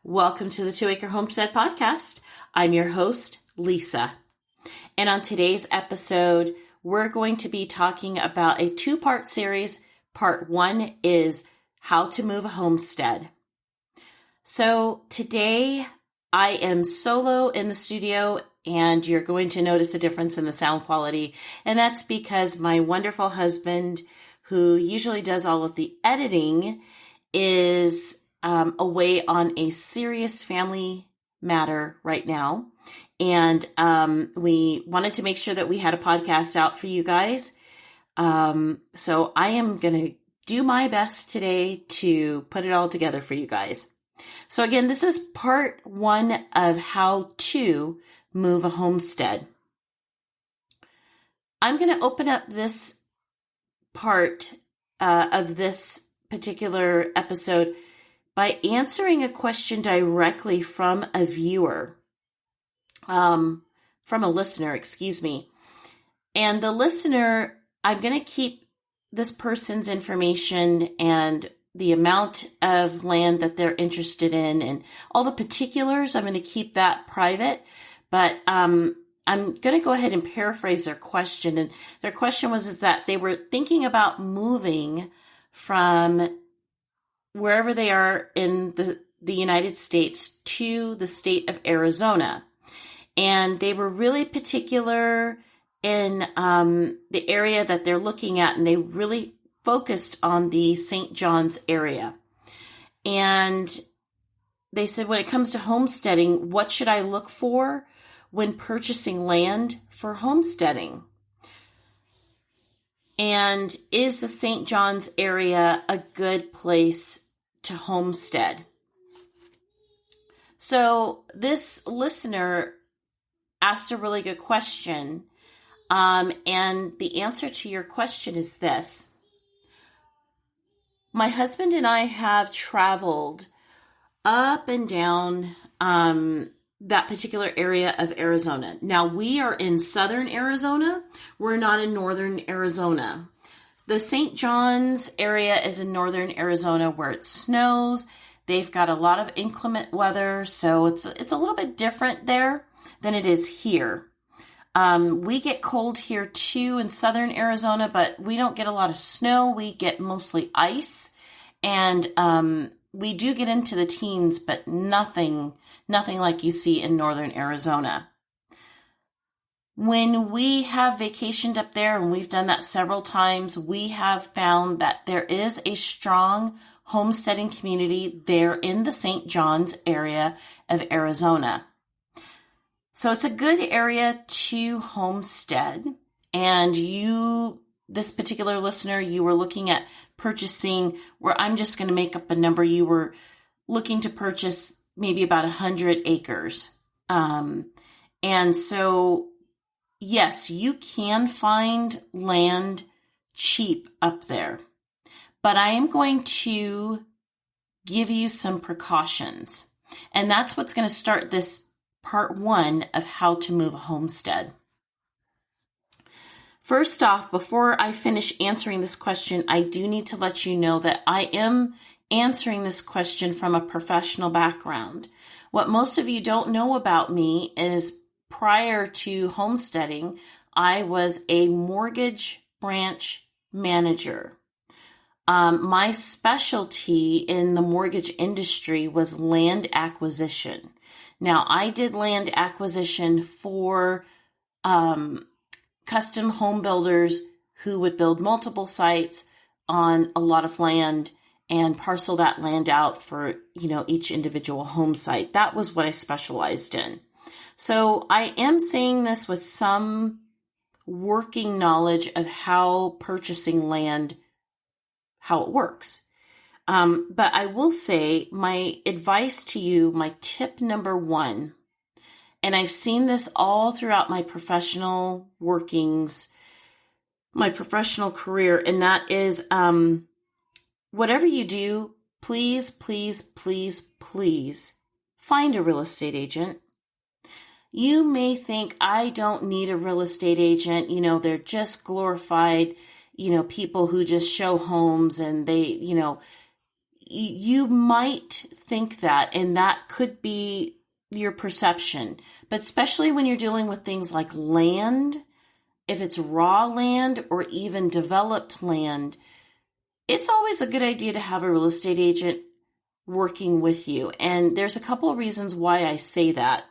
Welcome to the 2 Acre Homestead Podcast. I'm your host, Lisa. And on today's episode, we're going to be talking about a 2-part series. Part 1 is how to move a homestead. So today I am solo in the studio, and you're going to notice a difference in the sound quality. And that's because my wonderful husband, who usually does all of the editing, is away on a serious family matter right now. And we wanted to make sure that we had a podcast out for you guys. So I am going to do my best today to put it all together for you guys. So again, this is part 1 of how to move a homestead. I'm going to open up this part of this particular episode by answering a question directly from a viewer, from a listener, excuse me. And the listener, I'm going to keep this person's information and the amount of land that they're interested in and all the particulars. I'm going to keep that private, but I'm going to go ahead and paraphrase their question. And their question was that they were thinking about moving from wherever they are in the United States to the state of Arizona. And they were really particular in the area that they're looking at, and they really focused on the St. John's area. And they said, when it comes to homesteading, what should I look for when purchasing land for homesteading? And is the St. John's area a good place to homestead? So this listener asked a really good question. And the answer to your question is this. My husband and I have traveled up and down that particular area of Arizona. Now, we are in southern Arizona. We're not in northern Arizona. The St. John's area is in northern Arizona where it snows. They've got a lot of inclement weather, so it's a little bit different there than it is here. We get cold here too in southern Arizona, but we don't get a lot of snow. We get mostly ice, and we do get into the teens, but nothing like you see in northern Arizona. When we have vacationed up there, and we've done that several times, we have found that there is a strong homesteading community there in the St. John's area of Arizona. So it's a good area to homestead. And you, this particular listener, you were looking at purchasing, where I'm just going to make up a number, you were looking to purchase maybe about 100 acres. And so, yes, you can find land cheap up there. But I am going to give you some precautions. And that's what's going to start this part 1 of how to move a homestead. First off, before I finish answering this question, I do need to let you know that I am answering this question from a professional background. What most of you don't know about me is prior to homesteading, I was a mortgage branch manager. My specialty in the mortgage industry was land acquisition. Now, I did land acquisition for custom home builders who would build multiple sites on a lot of land and parcel that land out for, each individual home site. That was what I specialized in. So I am saying this with some working knowledge of how purchasing land, how it works. But I will say my advice to you, my tip number 1, and I've seen this all throughout my professional workings, my professional career, and that is whatever you do, please, please, please, please find a real estate agent. You may think, I don't need a real estate agent. They're just glorified, people who just show homes and they, you might think that, and that could be your perception. But especially when you're dealing with things like land, if it's raw land or even developed land, it's always a good idea to have a real estate agent working with you. And there's a couple of reasons why I say that.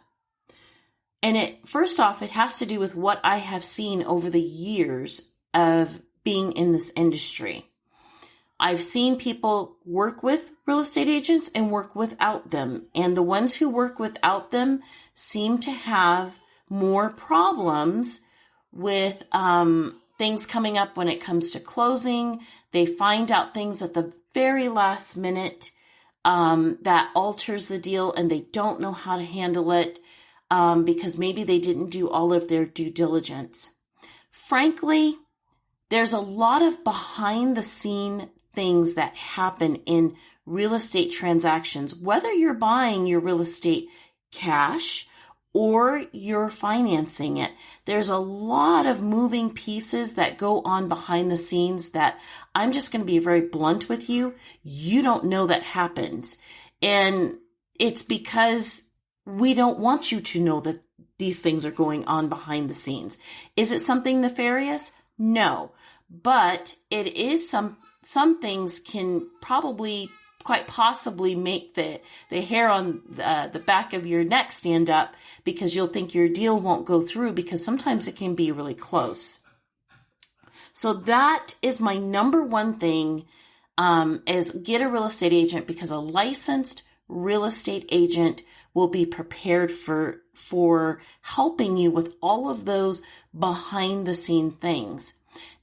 And first off, it has to do with what I have seen over the years of being in this industry. I've seen people work with real estate agents and work without them. And the ones who work without them seem to have more problems with things coming up when it comes to closing. They find out things at the very last minute that alters the deal, and they don't know how to handle it because maybe they didn't do all of their due diligence. Frankly, there's a lot of behind the scene things that happen in real estate transactions, whether you're buying your real estate cash or you're financing it. There's a lot of moving pieces that go on behind the scenes that I'm just going to be very blunt with you. You don't know that happens. And it's because we don't want you to know that these things are going on behind the scenes. Is it something nefarious? No. But it is some things can probably quite possibly make the hair on the back of your neck stand up because you'll think your deal won't go through because sometimes it can be really close. So that is my number one thing is get a real estate agent, because a licensed real estate agent will be prepared for helping you with all of those behind the scene things.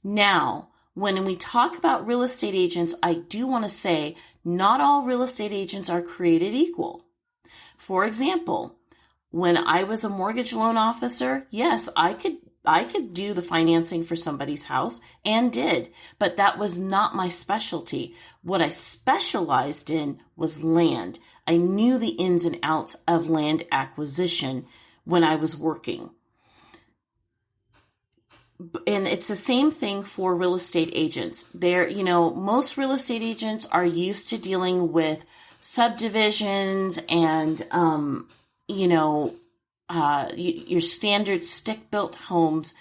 Now, when we talk about real estate agents, I do want to say not all real estate agents are created equal. For example, when I was a mortgage loan officer, yes, I could do the financing for somebody's house and did, but that was not my specialty. What I specialized in was land. I knew the ins and outs of land acquisition when I was working. And it's the same thing for real estate agents. Most real estate agents are used to dealing with subdivisions and, your standard stick-built homes.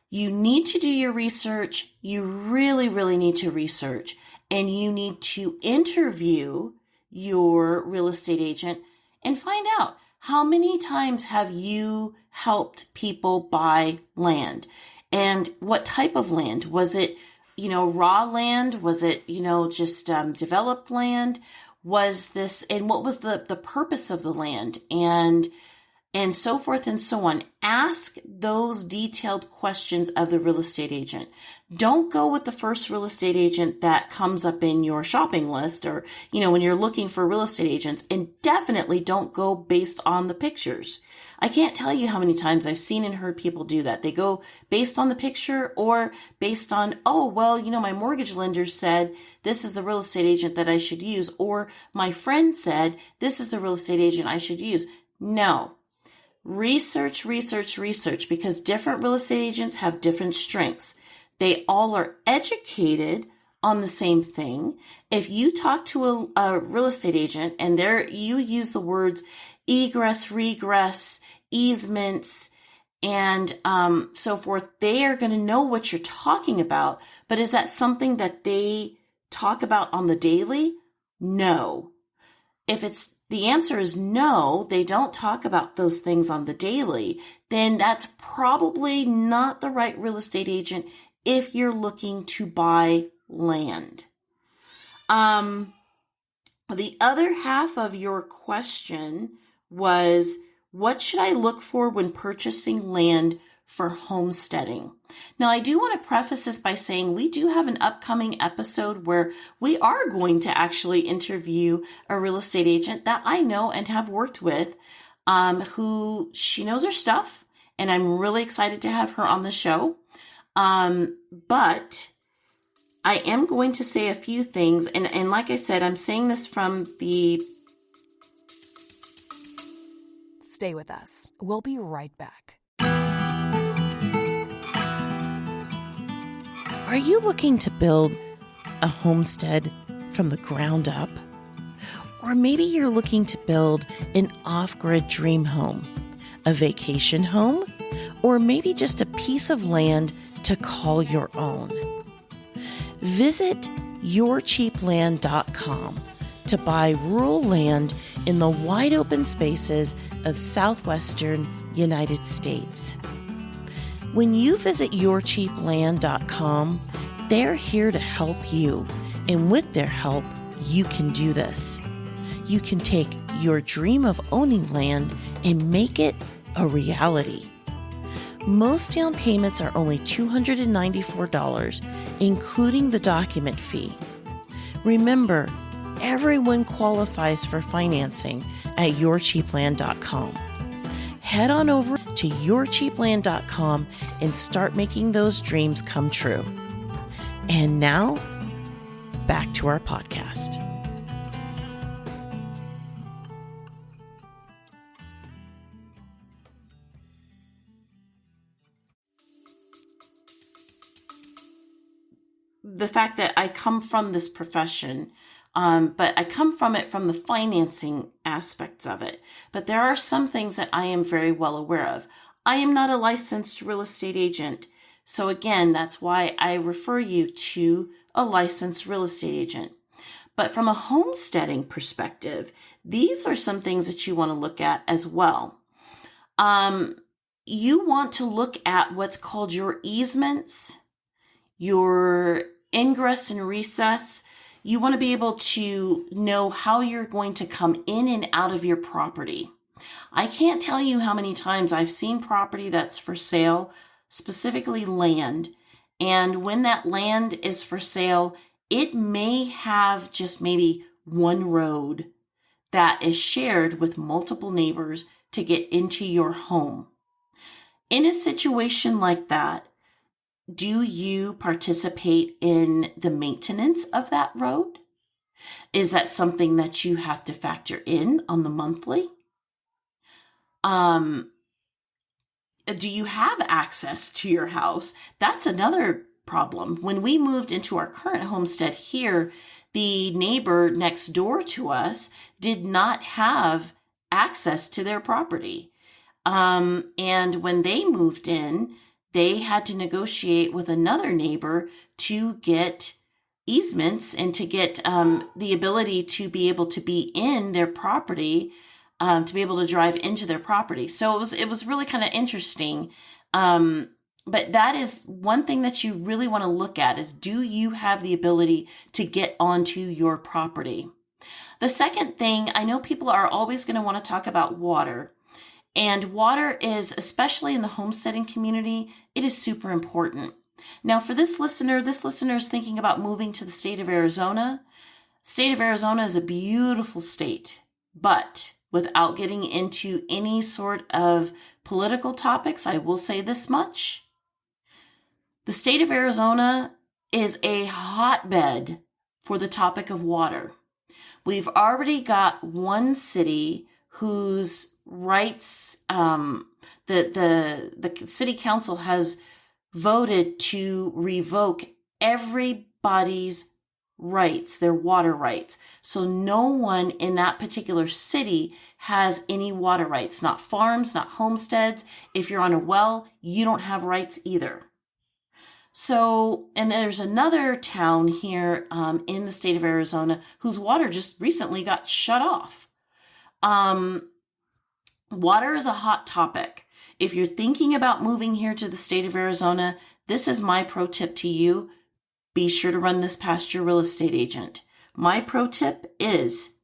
You need to do your research. You really, really need to research. And you need to interview your real estate agent and find out how many times have you helped people buy land. And what type of land? Was it, raw land? Was it, just developed land? Was this, and what was the purpose of the land? And so forth and so on. Ask those detailed questions of the real estate agent. Don't go with the first real estate agent that comes up in your shopping list or, when you're looking for real estate agents. And definitely don't go based on the pictures. I can't tell you how many times I've seen and heard people do that. They go based on the picture or based on, my mortgage lender said this is the real estate agent that I should use, or my friend said this is the real estate agent I should use. No. Research, because different real estate agents have different strengths. They all are educated on the same thing. If you talk to a real estate agent and you use the words egress, regress, easements, and so forth, they are going to know what you're talking about. But is that something that they talk about on the daily? No. If the answer is no, they don't talk about those things on the daily, then that's probably not the right real estate agent if you're looking to buy land. The other half of your question was, what should I look for when purchasing land for homesteading? Now, I do want to preface this by saying we do have an upcoming episode where we are going to actually interview a real estate agent that I know and have worked with, who she knows her stuff, and I'm really excited to have her on the show. But I am going to say a few things, and like I said, I'm saying this from the... Stay with us. We'll be right back. Are you looking to build a homestead from the ground up? Or maybe you're looking to build an off-grid dream home, a vacation home, or maybe just a piece of land to call your own. Visit yourcheapland.com to buy rural land in the wide open spaces of southwestern United States. When you visit yourcheapland.com, they're here to help you, and with their help, you can do this. You can take your dream of owning land and make it a reality. Most down payments are only $294, including the document fee. Remember, everyone qualifies for financing at yourcheapland.com. Head on over to yourcheapland.com and start making those dreams come true. And now, back to our podcast. The fact that I come from this profession, but I come from it from the financing aspects of it. But there are some things that I am very well aware of. I am not a licensed real estate agent. So again, that's why I refer you to a licensed real estate agent. But from a homesteading perspective, these are some things that you want to look at as well. You want to look at what's called your easements, your ingress and recess. You want to be able to know how you're going to come in and out of your property. I can't tell you how many times I've seen property that's for sale, specifically land. And when that land is for sale, it may have just maybe one road that is shared with multiple neighbors to get into your home. In a situation like that, do you participate in the maintenance of that road? Is that something that you have to factor in on the monthly? Do you have access to your house? That's another problem. When we moved into our current homestead here, the neighbor next door to us did not have access to their property. And when they moved in, they had to negotiate with another neighbor to get easements and to get the ability to be able to be in their property, to be able to drive into their property. So it was really kind of interesting. But that is one thing that you really want to look at is, do you have the ability to get onto your property? The second thing, I know people are always going to want to talk about water. And water is, especially in the homesteading community, it is super important. Now, for this listener is thinking about moving to the state of Arizona. State of Arizona is a beautiful state, but without getting into any sort of political topics, I will say this much. The state of Arizona is a hotbed for the topic of water. We've already got one city whose rights, the city council has voted to revoke everybody's rights, their water rights. So no one in that particular city has any water rights, not farms, not homesteads. If you're on a well, you don't have rights either. So, and there's another town here in the state of Arizona whose water just recently got shut off. Water is a hot topic. If you're thinking about moving here to the state of Arizona, this is my pro tip to you. Be sure to run this past your real estate agent. My pro tip is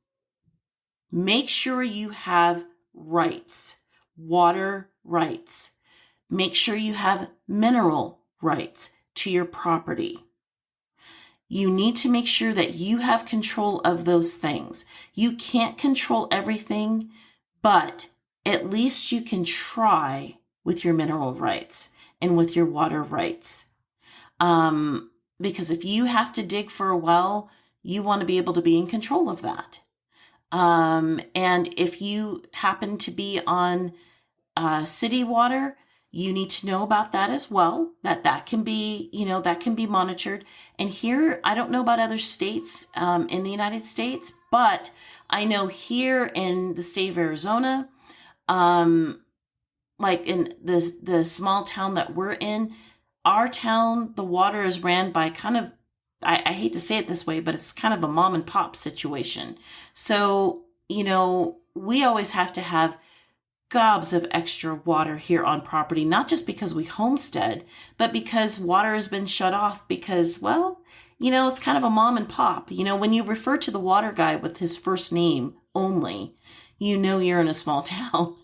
make sure you have rights, water rights. Make sure you have mineral rights to your property. You need to make sure that you have control of those things. You can't control everything, but at least you can try with your mineral rights and with your water rights. Because if you have to dig for a well, you want to be able to be in control of that. And if you happen to be on city water, you need to know about that as well, that can be, that can be monitored. And here, I don't know about other states in the United States, but I know here in the state of Arizona, like in the small town that we're in, our town, the water is ran by kind of, I hate to say it this way, but it's kind of a mom and pop situation. So, we always have to have gobs of extra water here on property, not just because we homestead, but because water has been shut off because, well, it's kind of a mom and pop. When you refer to the water guy with his first name only, you're in a small town.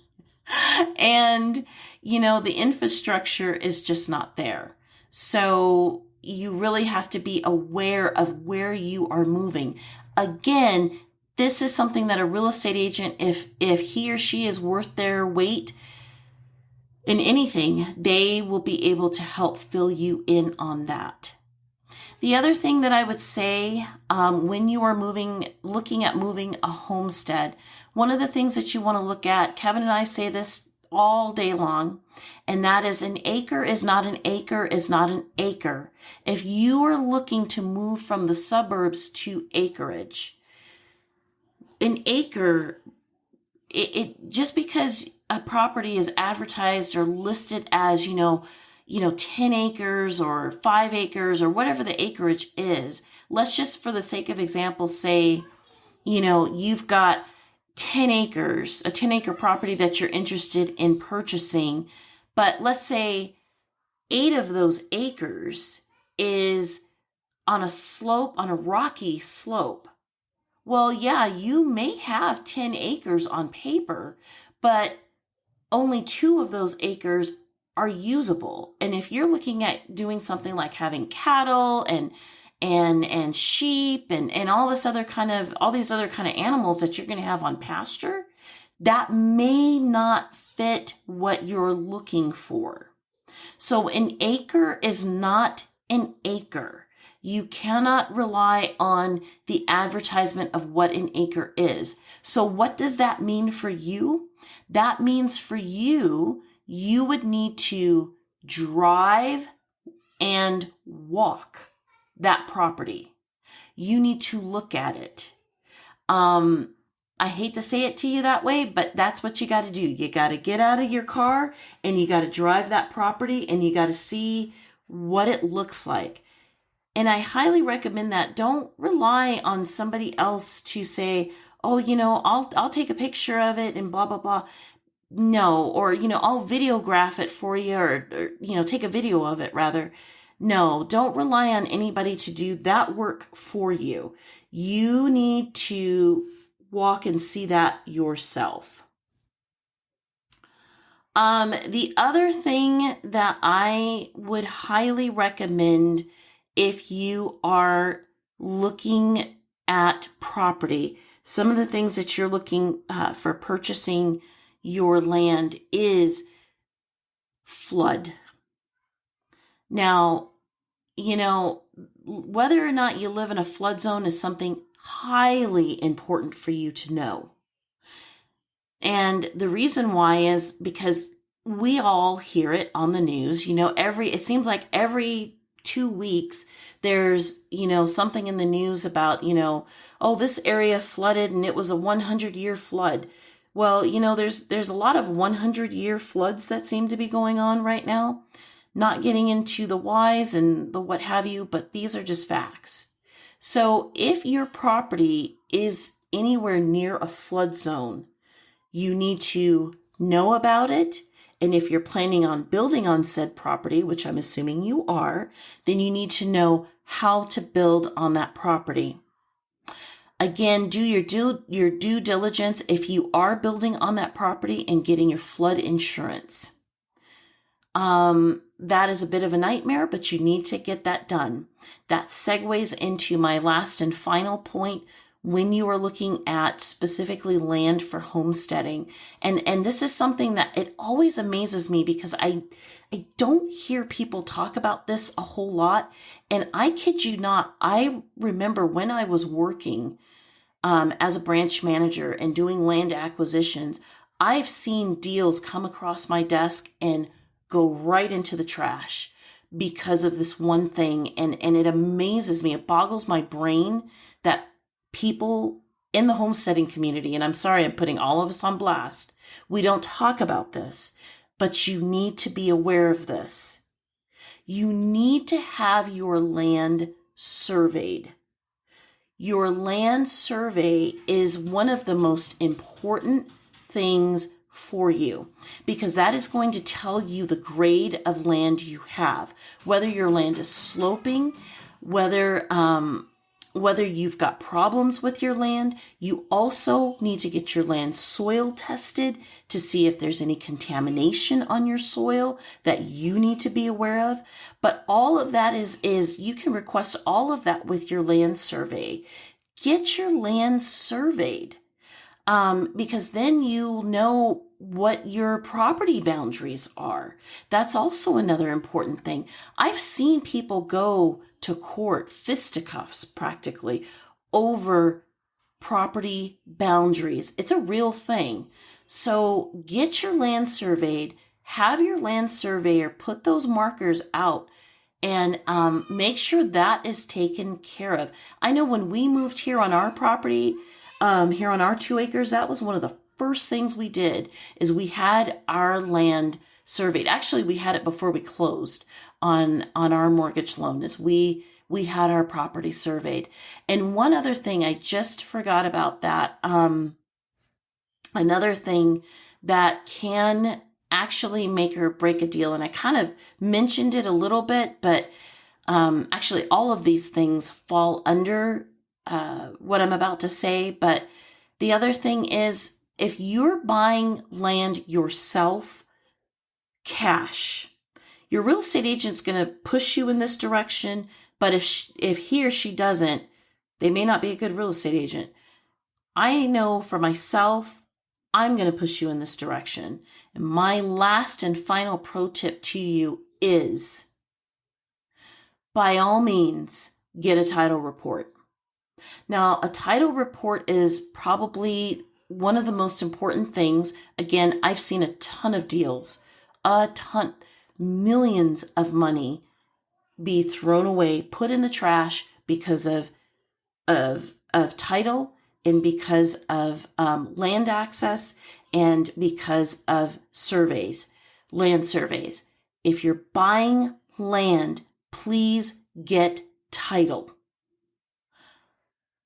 And, the infrastructure is just not there. So you really have to be aware of where you are moving. Again, this is something that a real estate agent, if he or she is worth their weight in anything, they will be able to help fill you in on that. The other thing that I would say when you are looking at moving a homestead, one of the things that you want to look at, Kevin and I say this all day long, and that is an acre is not an acre is not an acre. If you are looking to move from the suburbs to acreage, an acre, it just because a property is advertised or listed as, 10 acres or 5 acres or whatever the acreage is, let's just for the sake of example say, you've got 10 acres, a 10-acre property that you're interested in purchasing, but let's say 8 of those acres is on a rocky slope. Well, yeah, you may have 10 acres on paper, but only 2 of those acres are usable. And if you're looking at doing something like having cattle and sheep and all these other kind of animals that you're going to have on pasture, that may not fit what you're looking for. So an acre is not an acre. You cannot rely on the advertisement of what an acre is. So what does that mean for you? That means for you, you would need to drive and walk that property. You need to look at it. I hate to say it to you that way, but that's what you got to do. You got to get out of your car and you got to drive that property and you got to see what it looks like. And I highly recommend that. Don't rely on somebody else to say, oh, I'll take a picture of it and blah, blah, blah. No, or, I'll videograph it for you or, take a video of it rather. No, don't rely on anybody to do that work for you. You need to walk and see that yourself. The other thing that I would highly recommend if you are looking at property, some of the things that you're looking for purchasing your land is flood. Now, whether or not you live in a flood zone is something highly important for you to know. And the reason why is because we all hear it on the news. It seems like every 2 weeks there's, something in the news about, oh, this area flooded and it was a 100-year flood. Well, there's a lot of 100-year floods that seem to be going on right now. Not getting into the whys and the what have you, but these are just facts. So if your property is anywhere near a flood zone, you need to know about it. And if you're planning on building on said property, which I'm assuming you are, then you need to know how to build on that property. Again, do your due diligence if you are building on that property and getting your flood insurance. That is a bit of a nightmare, but you need to get that done. That segues into my last and final point when you are looking at specifically land for homesteading. And this is something that it always amazes me because I don't hear people talk about this a whole lot. And I kid you not, I remember when I was working as a branch manager and doing land acquisitions, I've seen deals come across my desk and go right into the trash because of this one thing. And it amazes me. It boggles my brain that people in the homesteading community, and I'm sorry I'm putting all of us on blast, we don't talk about this, but you need to be aware of this. You need to have your land surveyed. Your land survey is one of the most important things for you because that is going to tell you the grade of land you have, whether your land is sloping, whether you've got problems with your land. You also need to get your land soil tested to see if there's any contamination on your soil that you need to be aware of. But all of that is you can request all of that with your land survey. Get your land surveyed because then you know what your property boundaries are. That's also another important thing. I've seen people go to court, fisticuffs practically, over property boundaries. It's a real thing. So get your land surveyed, have your land surveyor put those markers out and make sure that is taken care of. I know when we moved here on our property, here on our 2 acres, that was one of the first things we did is we had our land surveyed. Actually, we had it before we closed on our mortgage loan is we had our property surveyed. And one other thing, I just forgot about that. Another thing that can actually make or break a deal, and I kind of mentioned it a little bit, but actually all of these things fall under what I'm about to say. But the other thing is, if you're buying land yourself, cash, your real estate agent's going to push you in this direction. But if he or she doesn't, they may not be a good real estate agent. I know for myself, I'm going to push you in this direction. And my last and final pro tip to you is, by all means, get a title report. Now, a title report is probably one of the most important things. Again, I've seen a ton of deals, millions of money be thrown away, put in the trash because of title and because of land access and because of land surveys. If you're buying land, please get title.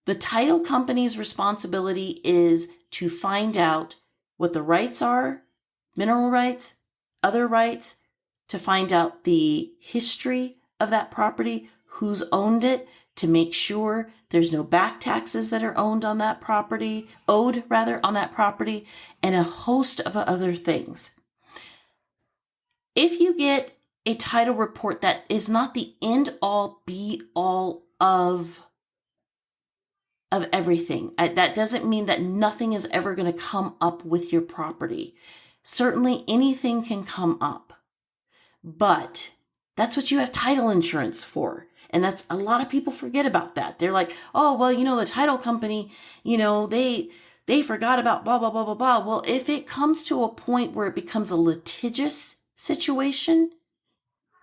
The title company's responsibility is to find out what the rights are, mineral rights, other rights, to find out the history of that property, who's owned it, to make sure there's no back taxes that are owed on that property, and a host of other things. If you get a title report that is not the end all be all of everything, that doesn't mean that nothing is ever going to come up with your property. Certainly anything can come up, but that's what you have title insurance for. And that's a lot of people forget about that. They're like, oh, well, the title company, they forgot about blah, blah, blah, blah, blah. Well, if it comes to a point where it becomes a litigious situation,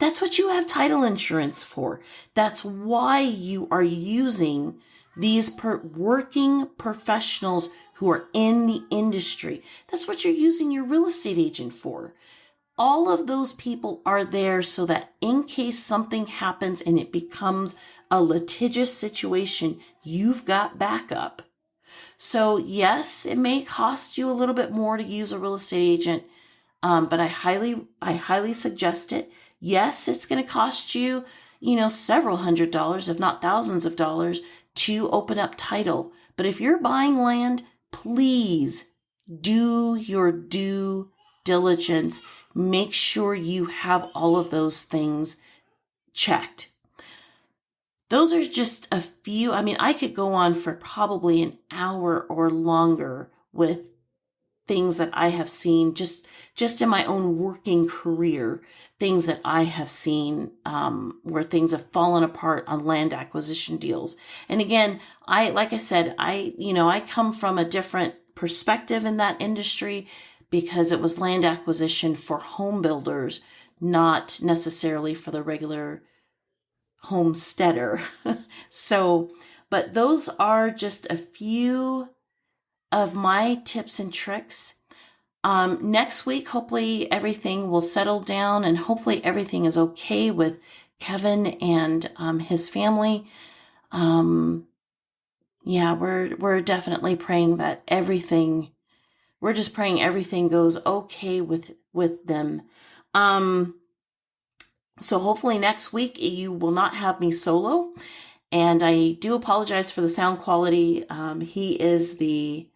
that's what you have title insurance for. That's why you are using these working professionals who are in the industry. That's what you're using your real estate agent for. All of those people are there so that in case something happens and it becomes a litigious situation, you've got backup. So yes, it may cost you a little bit more to use a real estate agent, but I highly suggest it. Yes, it's going to cost you, several $100s, if not thousands of dollars, to open up title. But if you're buying land, please do your due diligence. Make sure you have all of those things checked. Those are just a few. I could go on for probably an hour or longer with things that I have seen just in my own working career, things that I have seen where things have fallen apart on land acquisition deals. And again, like I said, I come from a different perspective in that industry because it was land acquisition for home builders, not necessarily for the regular homesteader. So But those are just a few of my tips and tricks. Next week, hopefully everything will settle down and hopefully everything is okay with Kevin and his family. Yeah, we're definitely praying that we're just praying everything goes okay with them. So hopefully next week you will not have me solo. And I do apologize for the sound quality. He is the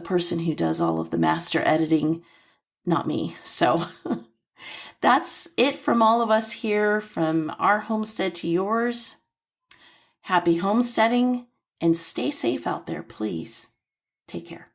person who does all of the master editing, not me. So that's it from all of us here, from our homestead to yours. Happy homesteading and stay safe out there, please. Take care.